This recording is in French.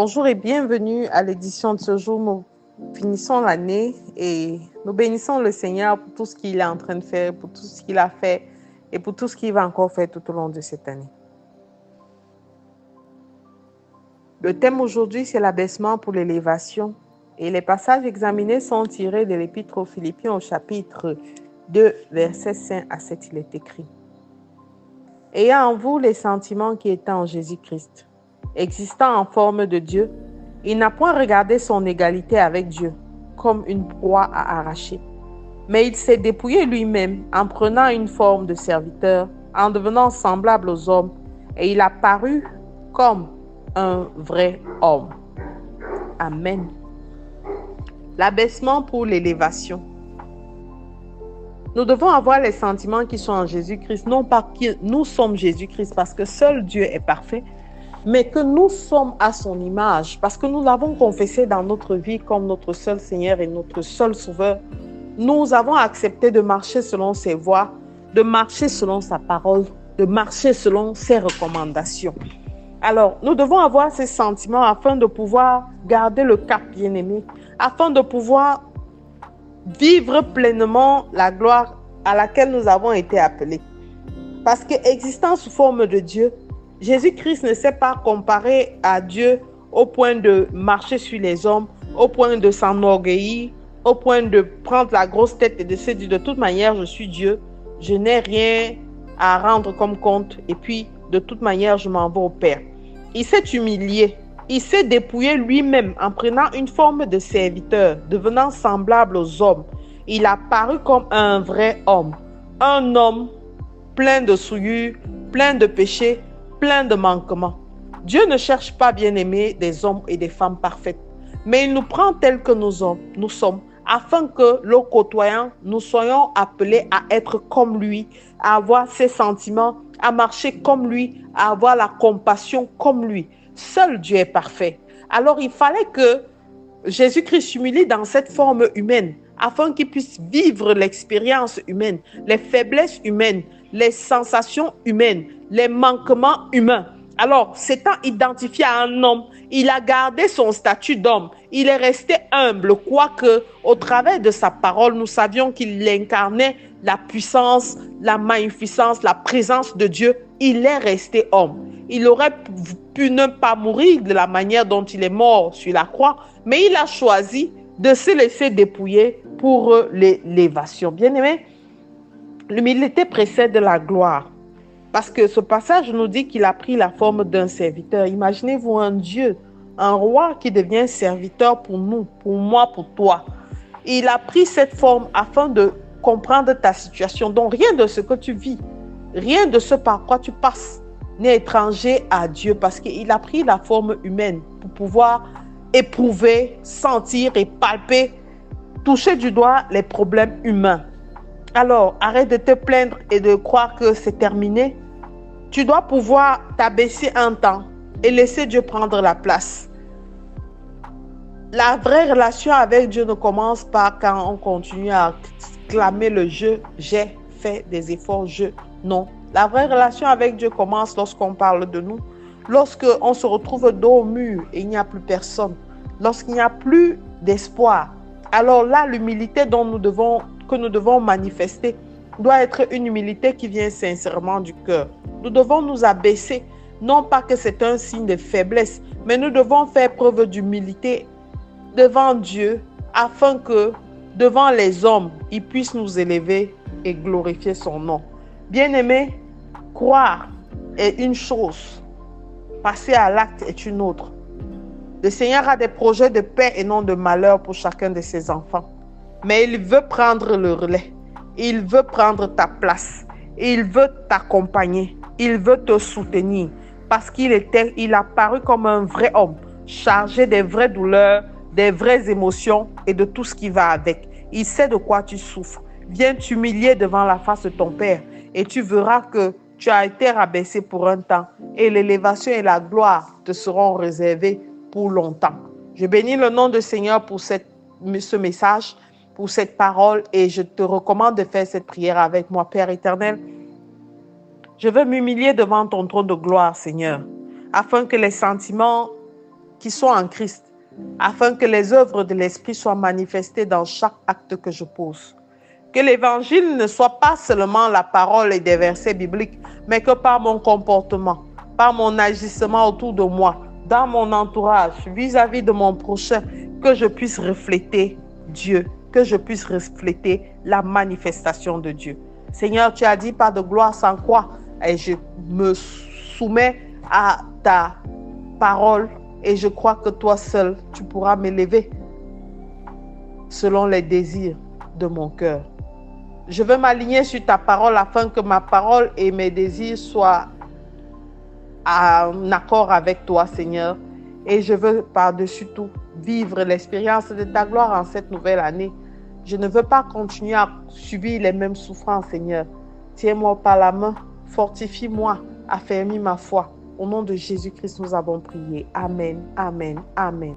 Bonjour et bienvenue à l'édition de ce jour. Nous finissons l'année et nous bénissons le Seigneur pour tout ce qu'il est en train de faire, pour tout ce qu'il a fait et pour tout ce qu'il va encore faire tout au long de cette année. Le thème aujourd'hui, c'est l'abaissement pour l'élévation. Et les passages examinés sont tirés de l'Épître aux Philippiens au chapitre 2, versets 5 à 7. Il est écrit: Ayez en vous les sentiments qui étaient en Jésus-Christ. Existant en forme de Dieu, il n'a point regardé son égalité avec Dieu comme une proie à arracher, mais il s'est dépouillé lui-même en prenant une forme de serviteur, en devenant semblable aux hommes, et il a paru comme un vrai homme. Amen. L'abaissement pour l'élévation. Nous devons avoir les sentiments qui sont en Jésus-Christ, non pas que nous sommes Jésus-Christ, parce que seul Dieu est parfait, mais que nous sommes à son image, parce que nous l'avons confessé dans notre vie comme notre seul Seigneur et notre seul Sauveur. Nous avons accepté de marcher selon ses voies, de marcher selon sa parole, de marcher selon ses recommandations. Alors, nous devons avoir ces sentiments afin de pouvoir garder le cap, bien-aimé, afin de pouvoir vivre pleinement la gloire à laquelle nous avons été appelés. Parce que existant sous forme de Dieu, Jésus-Christ ne s'est pas comparé à Dieu au point de marcher sur les hommes, au point de s'enorgueillir, au point de prendre la grosse tête et de se dire de toute manière je suis Dieu, je n'ai rien à rendre comme compte et puis de toute manière je m'en vais au Père. Il s'est humilié, il s'est dépouillé lui-même en prenant une forme de serviteur, devenant semblable aux hommes. Il a paru comme un vrai homme, un homme plein de souillures, plein de péchés, plein de manquements. Dieu ne cherche pas, bien-aimés, des hommes et des femmes parfaites, mais il nous prend tels que nous sommes, afin que, le côtoyant, nous soyons appelés à être comme lui, à avoir ses sentiments, à marcher comme lui, à avoir la compassion comme lui. Seul Dieu est parfait. Alors il fallait que Jésus-Christ s'humilie dans cette forme humaine, afin qu'il puisse vivre l'expérience humaine, les faiblesses humaines, les sensations humaines, les manquements humains. Alors, s'étant identifié à un homme, il a gardé son statut d'homme. Il est resté humble, quoique au travers de sa parole, nous savions qu'il incarnait la puissance, la magnificence, la présence de Dieu. Il est resté homme. Il aurait pu ne pas mourir de la manière dont il est mort sur la croix, mais il a choisi de se laisser dépouiller pour l'élévation. Bien-aimé, l'humilité précède la gloire. Parce que ce passage nous dit qu'il a pris la forme d'un serviteur. Imaginez-vous un Dieu, un roi qui devient serviteur pour nous, pour moi, pour toi. Il a pris cette forme afin de comprendre ta situation. Donc rien de ce que tu vis, rien de ce par quoi tu passes n'est étranger à Dieu, parce qu'il a pris la forme humaine pour pouvoir éprouver, sentir et palper, toucher du doigt les problèmes humains. Alors, arrête de te plaindre et de croire que c'est terminé. Tu dois pouvoir t'abaisser un temps et laisser Dieu prendre la place. La vraie relation avec Dieu ne commence pas quand on continue à clamer le « je »,« j'ai fait des efforts »,« je ». Non. La vraie relation avec Dieu commence lorsqu'on parle de nous, lorsqu'on se retrouve dos au mur et il n'y a plus personne, lorsqu'il n'y a plus d'espoir. Alors là, l'humilité que nous devons manifester doit être une humilité qui vient sincèrement du cœur. Nous devons nous abaisser, non pas que c'est un signe de faiblesse, mais nous devons faire preuve d'humilité devant Dieu, afin que, devant les hommes, il puisse nous élever et glorifier son nom. Bien-aimé, croire est une chose, passer à l'acte est une autre. Le Seigneur a des projets de paix et non de malheur pour chacun de ses enfants. Mais il veut prendre le relais. Il veut prendre ta place. Il veut t'accompagner. Il veut te soutenir. Parce qu'il a paru comme un vrai homme, chargé des vraies douleurs, des vraies émotions et de tout ce qui va avec. Il sait de quoi tu souffres. Viens t'humilier devant la face de ton Père et tu verras que tu as été rabaissé pour un temps et l'élévation et la gloire te seront réservées pour longtemps. Je bénis le nom du Seigneur pour ce message, pour cette parole, et je te recommande de faire cette prière avec moi. Père éternel, je veux m'humilier devant ton trône de gloire, Seigneur, afin que les sentiments qui sont en Christ, afin que les œuvres de l'Esprit soient manifestées dans chaque acte que je pose. Que l'évangile ne soit pas seulement la parole et des versets bibliques, mais que par mon comportement, par mon agissement autour de moi, dans mon entourage, vis-à-vis de mon prochain, que je puisse refléter Dieu, que je puisse refléter la manifestation de Dieu. Seigneur, tu as dit pas de gloire sans croix, et je me soumets à ta parole et je crois que toi seul, tu pourras m'élever selon les désirs de mon cœur. Je veux m'aligner sur ta parole afin que ma parole et mes désirs soient en accord avec toi, Seigneur. Et je veux par-dessus tout vivre l'expérience de ta gloire en cette nouvelle année. Je ne veux pas continuer à subir les mêmes souffrances, Seigneur. Tiens-moi par la main, fortifie-moi, affermis ma foi. Au nom de Jésus-Christ, nous avons prié. Amen, amen, amen.